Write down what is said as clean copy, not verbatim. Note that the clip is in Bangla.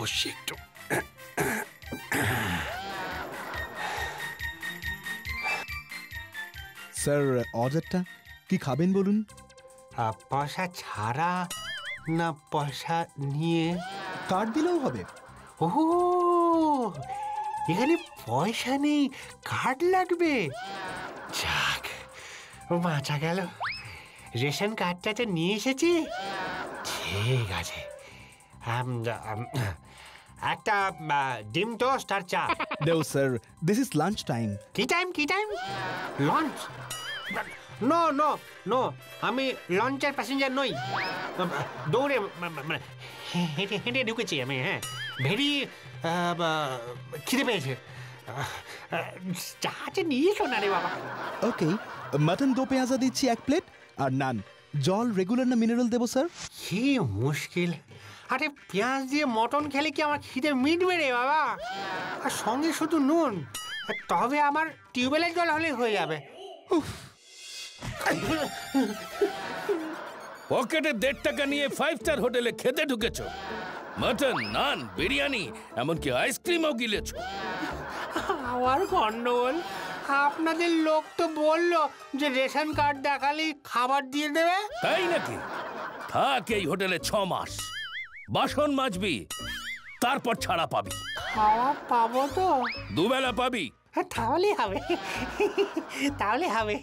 বসছি একটু। স্যার অর্ডারটা কি খাবেন বলুন? পয়সা ছাড়া না পয়সা নিয়ে? কার্ড দিলেও হবে। ও, এখানে পয়সা নেই, কার্ড লাগবে। যাক, বাঁচা গেল। রেশন কার্ডটা তো নিয়ে এসেছি। ঠিক আছে, একটা ডিম টোস্ট আর চা। No sir, this is lunch time. কি টাইম কি time? Launch? No no no, আমি লঞ্চের প্যাসেঞ্জার নই। দৌড়ে হেঁটে হেঁটে ঢুকেছি আমি। হ্যাঁ, ভেরি খিদে পেয়েছে। চা নিয়ে এসো না রে বাবা। Okay, মটন দো পেঁয়াজা দিচ্ছি 1 প্লেট, আর নান। জল রেগুলার না মিনারেল দেবো স্যার? কি মুশকিল! আরে পেঁয়াজ দিয়ে মটন খেলে কি আমার খিদে মিটবে রে বাবা? আর সঙ্গে শুধু নুন। তবে আমার টিউবওয়েলের জল হলেই হয়ে যাবে। পকেটে 1.5 টাকা নিয়ে 5 স্টার হোটেলে খেতে ঢুকেছ। মটন, নান, বিরিয়ানি, এমনকি আইসক্রিমও গিলেছ। আবার গন্ডগোল। আপনাদের লোক তো বললো যে রেশন কার্ড দেখালেই খাবার দিয়ে দেবে। তাই নাকি? থাক এই হোটেলে 6 মাস, বাসন মাজবি, তারপর ছাড়া পাবি। খাওয়া পাবো তো? 2 বেলা পাবি। তাহলে হবে, তাহলে হবে।